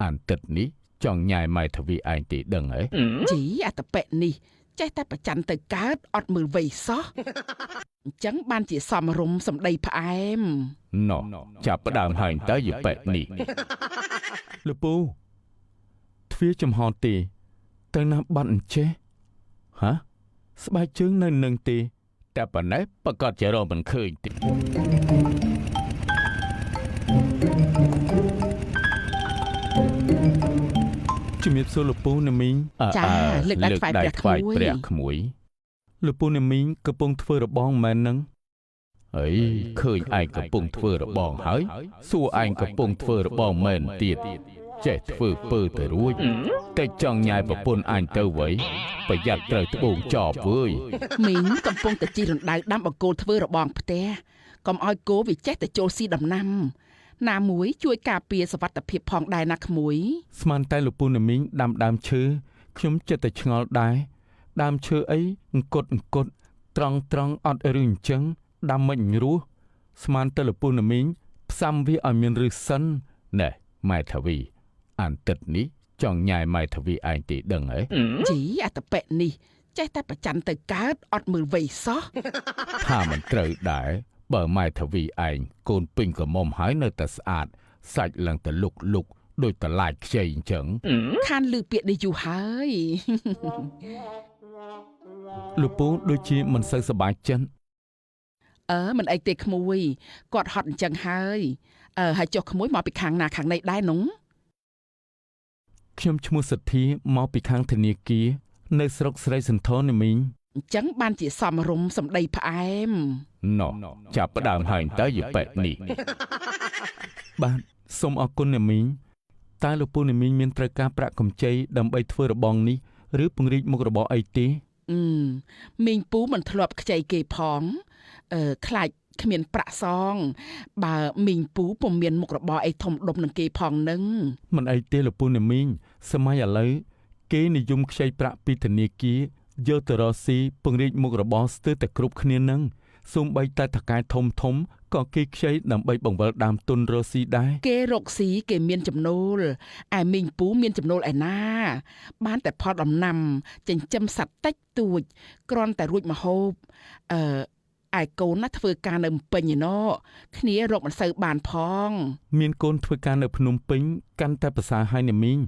អានទឹកនេះចង់ញ៉ាយម៉ែទ្វីឯងទីដឹងហ៎ជីអាតប៉ែនេះចេះតែប្រច័នទៅកើតអត់មើលវ័យសោះអញ្ចឹងបានជាសមរម្យសម្ដីផ្អែមណោះចាប់ផ្ដើមហើយតើយីប៉ែនេះលពូទ្វាចំហទេទៅណាបាត់អញ្ចេះហ៎ស្បែកជើងនៅនឹងទេតែប៉ុណ្ណេះប្រកាសជារកមិនឃើញទេជំរាបសួរលោកពូណាមីងចាលើកដៃថ្វាយព្រះក្មួយលោកពូណាមីងកំពុងធ្វើរបងមែននឹងអីឃើញឯងកំពុងធ្វើរបងហើយសួរឯងកំពុងធ្វើរបងមែនទៀតចេះធ្វើពើទៅរួចតែចង់ញ៉ាយប្រពន្ធអញទៅវៃប្រយ័ត្នត្រូវត្បូងចប់វើយមីងកំពុងតែជីរណ្ដៅដាំបង្គោលធ្វើរបងផ្ទះកុំឲ្យគោវាចេះតែចូលស៊ីដំណាំណាមួយជួយការពារសុវត្ថិភាពផងដែរណាក្មួយស្មានតែលោកពូណាមីងដាំដើមឈើខ្ញុំចិត្តតែឆ្ងល់ដែរដើមឈើអីអង្គត់ត្រង់អត់ឬអញ្ចឹងដាំមិនរស់ស្មានតែលោកពូណាមីងផ្សំវាឲ្យមានឫសសិនណែម៉ែទ្វីអានទឹកនេះចង់ញ៉ាយម៉ែទ្វីឯងទីដឹងហ៎ជីអាតប៉ែនេះចេះតែប្រច័នទៅកើតអត់មើលវ័យសោះថាមិនត្រូវដែរបើម៉ែទ្វីឯងកូនពេញកមុំហើយនៅតែស្អាតសាច់ឡើងតែលុកដូចតឡាចខ្ចីអញ្ចឹងខានលឺពាក្យនេះយូរហើយលោកពូដូចជាមិនសូវសប្បាយចិត្តមិនអីទេក្មួយគាត់ហត់អញ្ចឹងហើយហើយចុះក្មួយមកពីខាងណាខាងណីដែរនោះខ្ញុំឈ្មោះសទ្ធាមកពីខាងធនាគារនៅស្រុកស្រីសន្ធរណាមីងអញ្ចឹងបានជាសមរម្យសម្ដីផ្អែមណោះចាប់ផ្ដើមហើយតើយីប៉ែនេះបាទសូមអរគុណណាមីងតើលោកពូណាមីងមានត្រូវការប្រាក់កម្ចីដើម្បីធ្វើរបងនេះឬពង្រីកមុខរបរអីទេមីងពូមិនធ្លាប់ខ្ចីគេផងខ្លាចគ្មានប្រាក់សងបើមីងពូពុំមានមុខរបរអីធំដុំនឹងគេផងនឹងមិនអីទេលោកពូណាមីងសម័យឥឡូវគេនិយមខ្ចីប្រាក់ពីធនាគារយកទៅរកស៊ីពង្រីកមុខរបរស្ទើរតែគ្រប់គ្នានឹងសូម្បីតែថកែធំក៏គេខ្ចីដើម្បីបង្វិលដើមទុនរកស៊ីដែរគេរកស៊ីគេមានចំណូលឯមីងពូមានចំណូលឯណាបានតែផលដំណាំចិញ្ចឹមសត្វតិចតួចគ្រាន់តែរួចមហូបឯកូនណាធ្វើការនៅភ្នំពេញឯណោគ្នារកមិនសូវបានផងមានកូនធ្វើការនៅភ្នំពេញកាន់តែប្រសើរហើយណាមីង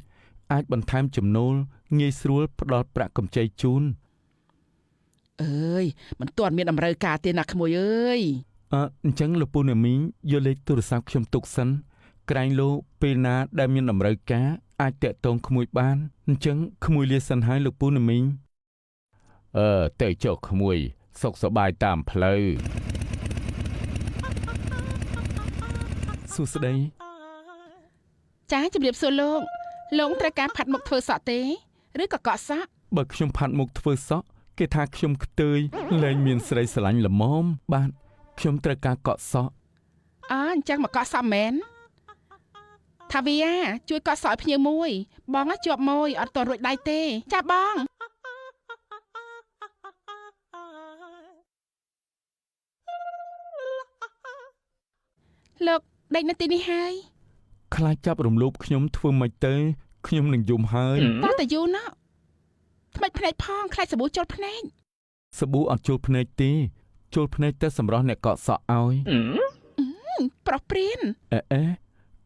អាចបន្ថែមចំណូលងាយស្រួលផ្ដល់ប្រាក់កម្ចីជូនអើយមិនទាន់មានតម្រូវការទេណាក្មួយអើយអញ្ចឹងលោកពូណាមីងយកលេខទូរស័ព្ទខ្ញុំទុកសិនក្រែងលោកពេលណាដែលមានតម្រូវការអាចតាក់ទងក្មួយបានអញ្ចឹងក្មួយលាសិនហើយលោកពូណាមីងទៅចុះក្មួយសុខសប្បាយតាមផ្លូវសួស្តីចាជំរាបសួរលោកត្រូវការផាត់មុខធ្វើសក់ទេឬក៏កក់សក់បើខ្ញុំផាត់មុខធ្វើសក់គេថាខ្ញុំខ្ទើយលែងមានស្រីស្រឡាញ់ល្មមបាទខ្ញុំត្រូវការកក់សក់អញ្ចឹងមកកក់សក់មែនថាវីជួយកក់សក់ឲ្យភ្ញៀវមួយបងជាប់ម៉ួយអត់ទាន់រួចដៃទេចាបងលោកដេកនៅទីនេះហើយខ្លាចចាប់រំលោភខ្ញុំធ្វើមិនទៅខ្ញុំនឹងយំហើយតើតាយូណោថ្មិចភ្នែកផងខ្លាចសាប៊ូចូលភ្នែកសាប៊ូអត់ចូលភ្នែកទេចូលភ្នែកតែសម្រស់អ្នកកក់សក់ឲ្យប្រុសព្រាន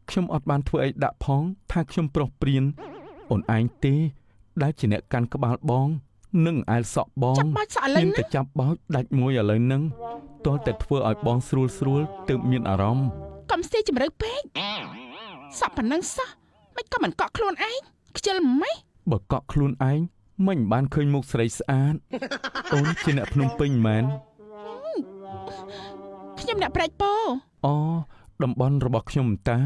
ខ្ញុំអត់បានធ្វើអីដាក់ផងថាខ្ញុំប្រុសព្រានអូនឯងទេដែលជាអ្នកកាន់ក្បាលបងនិងអែលសក់បងចាប់បោចសក់ឥឡូវមានតែចាប់បោចដាច់មួយឥឡូវហ្នឹងទាល់តែធ្វើឲ្យបងស្រួលទើបមានអារម្មណ៍កុំស៊ីជម្រៅពេកសក់ប៉ុណ្ណឹងសោះមិនក៏មិនកក់ខ្លួនឯងខ្ជិលម៉េះបើកក់ខ្លួនឯងមិនបានឃើញមុខស្រីស្អាតអូនជាអ្នកភ្នំពេញមែនខ្ញុំអ្នកប្រាច់ពោតំបន់របស់ខ្ញុំតា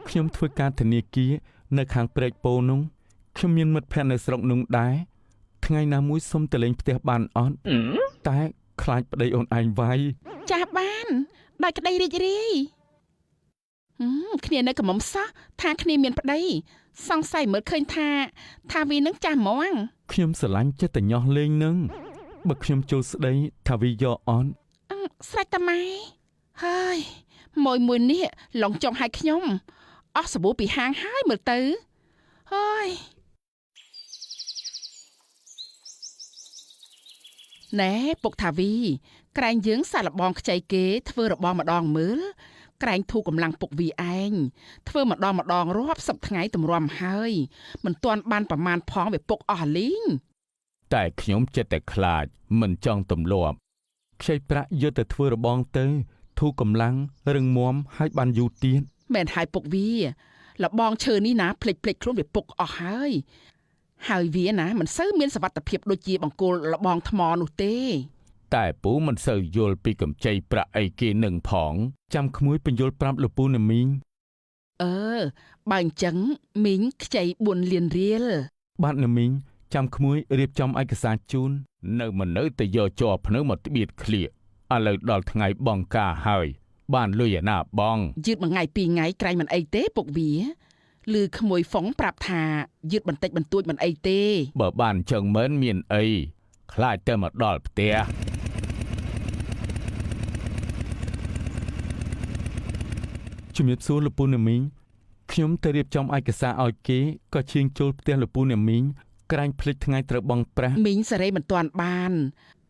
ខ្ញុំធ្វើការធនាគារនៅខាងព្រែកពោនោះខ្ញុំមានមិត្តភ័ក្តិនៅស្រុកនោះដែរថ្ងៃណាមួយសុំទៅលេងផ្ទះបានអត់តែខ្លាចប្តីអូនឯងវាយចាស់បានដោយក្តីរីករាយគ្នានៅកំមុំសោះថាគ្នាមានប្តីសង្ស័យមើលឃើញថាវីនឹងចាស់ហ្មងខ្ញុំស្រឡាញ់ចិត្តតែញាស់លេងនឹងបើខ្ញុំចូលស្ដីថាវីយកអត់ស្រេចតាម៉ែហើយមួយនេះឡងចង់ឲ្យខ្ញុំអស់សាប៊ូពីហាងហើយមើលទៅ ហើយណែពុកថាវីក្រែងយើងសាឡបងខ្ចីគេធ្វើរបងម្ដងមើលក្រែងធូរកម្លាំងពុកវីឯងធ្វើម្ដងរាប់សិបថ្ងៃទម្រាំហើយមិនទាន់បានប្រមាណផងវាពុកអស់លីងតែខ្ញុំចិត្តតែខ្លាចមិនចង់ទម្លាប់ខ្ចីប្រាក់យកទៅធ្វើរបងទៅធូរកម្លាំងរឹងមាំហើយបានយូរទៀតមែនហើយពុកវីលបងឈើនេះណាភ្លេចខ្លួនវាពុកអស់ហើយវាណាមិនសូវមានសវត្ថភាពដូចជាបង្គោលលបងថ្មនោះទេតែពូមិនសូវយល់ពីកម្ចីប្រាក់អីគេនឹងផងចាំក្មួយបញ្យល់ប្រាប់លោកពូណាមីងបើអញ្ចឹងមីងខ្ចី4លានរៀលបាទណាមីងចាំក្មួយរៀបចំឯកសារជូននៅតែយកជ័រភ្នៅមកត្បៀតឃ្លៀកឥឡូវដល់ថ្ងៃបងការហើយបានលុយឯណាបងយឺតមួយថ្ងៃ2ថ្ងៃក្រែងមិនអីទេពុកវាឬក្មួយហ្វុងប្រាប់ថាយឺតបន្តិចបន្តួចមិនអីទេបើបានអញ្ចឹងមិនមានអីខ្លាចតែមកដល់ផ្ទះជំរាបសួរលោកពូណាមីងខ្ញុំទៅរៀបចំឯកសារឲ្យគេក៏ឈៀងចូលផ្ទះលោកពូណាមីងក្រែងភ្លេចថ្ងៃត្រូវបង់ប្រាក់មីងសេរីមិនទាន់បាន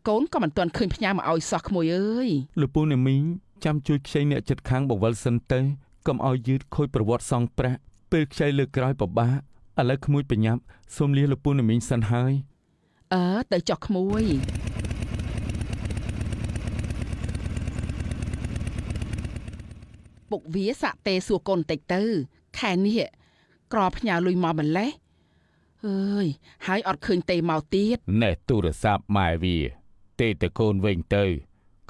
កូនក៏មិនទាន់ឃើញផ្ញើមកឲ្យសោះក្មួយអើយលោកពូណាមីងចាំជួយខ្ចីអ្នកចិត្តខាងបវលសិនទៅកុំឲ្យយឺតខូចប្រវត្តិសងប្រាក់ពេលខ្ចីលើក្រោយពិបាកឥឡូវក្មួយបញ្ញាប់សូមលាលោកពូណាមីងសិនហើយទៅចុះក្មួយពុកវាសាក់ទេសួរកូនបន្តិចទៅខែនេះក្រផ្ញើលុយមកម្លេះអើយហើយអត់ឃើញទេមកទៀតណែទូរស័ព្ទម៉ែវាទេតកូនវិញទៅ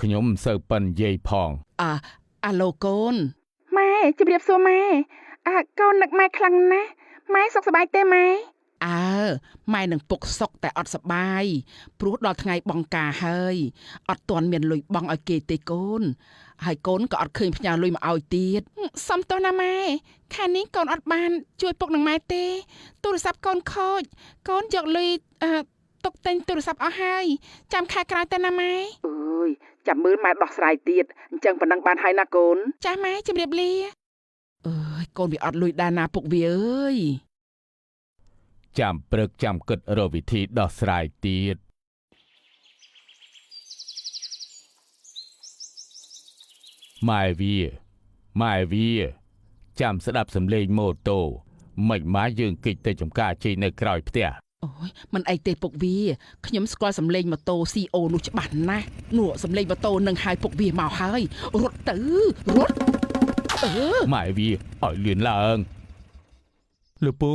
ខ្ញុំមិនសូវប៉ិននិយាយផងអាឡូកូនម៉ែជម្រាបសួរម៉ែកូននឹកម៉ែខ្លាំងណាស់ម៉ែសុខសប្បាយទេម៉ែម៉ែនឹងពុកសុកតែអត់សប្បាយព្រោះដល់ថ្ងៃបង់ការហើយអត់ទាន់មានលុយបង់ឲ្យគេទេកូនហើយកូនក៏អត់ឃើញផ្ញើលុយមកឲ្យទៀតសុំទោសណាម៉ែខែនេះកូនអត់បានជួយពុកនឹងម៉ែទេទូរស័ព្ទកូនខូចកូនយកលុយទុកទិញទូរស័ព្ទអស់ហើយចាំខែក្រោយទៅណាម៉ែអើយចាំមើលម៉ែដោះស្រាយទៀតអញ្ចឹងប៉ុណ្ណឹងបានហើយណាកូនចាស់ម៉ែជម្រាបលាអើយកូនវាអត់លុយដែរណាពុកវាអើយចាំព្រឹកចាំគិតរកវិធីដោះស្រាយទៀតម៉ែវាចាំស្ដាប់សំឡេងម៉ូតូមិនម៉ាយើងគេចទៅចំការជ័យនៅក្រោយផ្ទះអូយមិនអីទេពុកវាខ្ញុំស្គាល់សំឡេងម៉ូតូ CO នោះច្បាស់ណាស់នោះសំឡេងម៉ូតូនឹងហើយពុកវាមកហើយរត់ទៅរត់ម៉ែវាឲ្យលឿនឡើងលោកពូ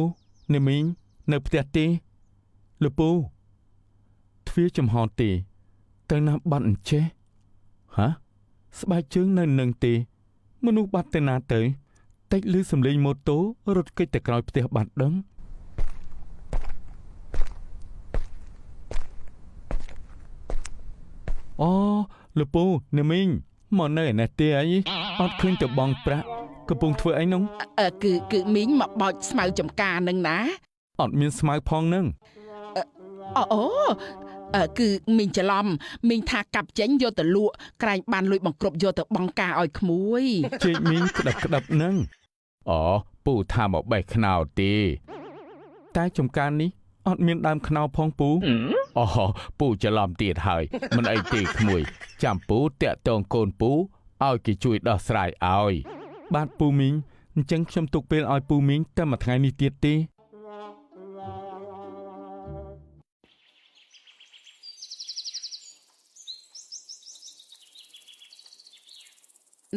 ណាមីងនៅផ្ទះទេលោកពូទ្វារចំហទេទៅណាបាត់អញ្ចេះស្បែកជើងនៅនឹងទេមនុស្សបាត់ទៅណាទៅតិចឮសំឡេងម៉ូតូរត់គេចទៅក្រោយផ្ទះបាត់ដឹងលោកពូណាមីងមកនៅឯនេះទេអីអត់ឃើញទៅបងប្រាក់កំពុងធ្វើអីនោះគឺមីងមកបោចស្មៅចំការនឹងណាអត់មានស្មៅផងនឹងគឺមីងច្រឡំមីងថាកាប់ចេញយកទៅលក់ក្រែងបានលុយបង្គ្រប់យកទៅបង់ការឲ្យក្មួយជែកមីងក្តាប់នឹងពូថាមកបេះខ្នោទេតែចំការនេះអត់មានដើមខ្នោផងពូពូច្រឡំទៀតហើយមិនអីទេក្មួយចាំពូតាក់តងកូនពូឲ្យគេជួយដោះស្រាយឲ្យបាទពូមីងអញ្ចឹងខ្ញុំទុកពេលឲ្យពូមីងតែមួយថ្ងៃនេះទៀតទេ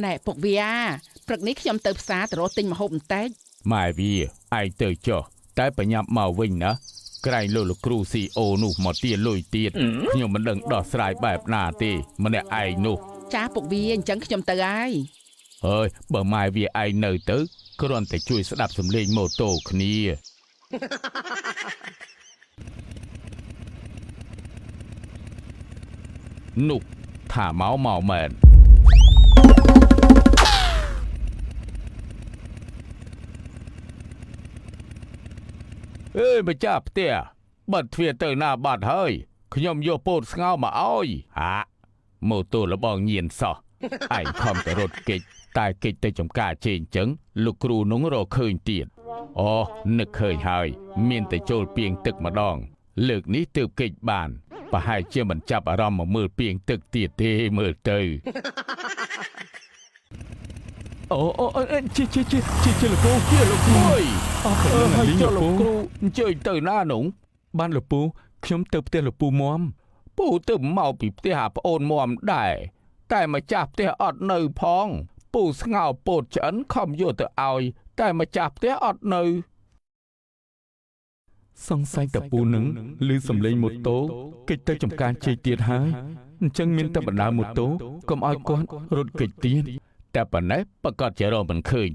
ណែពុកវាព្រឹកនេះខ្ញុំទៅផ្សារទៅរកទិញម្ហូបបន្តិចម៉ែវាឯងទៅចុះតែបញ្ញាប់មកវិញណាក្រែងលោកគ្រូ CO នោះមកទាលុយទៀតខ្ញុំមិនដឹងដោះស្រាយបែបណាទេម្នាក់ឯងនោះចាពុកវាអញ្ចឹងខ្ញុំទៅហើយបើម៉ែវាឯងនៅទៅគ្រាន់តែជួយស្ដាប់សំឡេងម៉ូតូគ្នានោះថាមកមែនម្ចាស់ផ្ទះបាត់ទ្វារទៅណាបាត់ហើយខ្ញុំយកពោតស្ងោមកឲ្យម៉ូតូលបងញៀនសោះឯងខំទៅរត់គេចតែគេចទៅចំការជេងចឹងលោកគ្រូនោះរកឃើញទៀត អូនឹកឃើញហើយមានតែចូលពីងទឹកម្ដងលើកនេះទើបកិច្ចបានប្រហែលជាមិនចាប់អារម្មណ៍មកមើលពីងទឹកទៀតទេមើលទៅអូជាលោកពូជាលោកគ្រូអើយហើយចុះលោកគ្រូអញ្ជើញទៅណានោះបានលោកពូខ្ញុំទៅផ្ទះលោកពូមុំពូទៅមកពីផ្ទះអាប្អូនមុំដែរតែម្ចាស់ផ្ទះអត់នៅផងពូស្ងោពោតឆ្អិនខំយកទៅឲ្យតែម្ចាស់ផ្ទះអត់នៅសង្ស័យតាពូនឹងឮសំឡេងម៉ូតូគេចទៅចំការជ័យទៀតហើយអញ្ចឹងមានតែបណ្ដាម៉ូតូកុំឲ្យគាត់រត់គេចទៀតតែប៉ុណ្ណេះប្រកាសជារកមិនឃើញ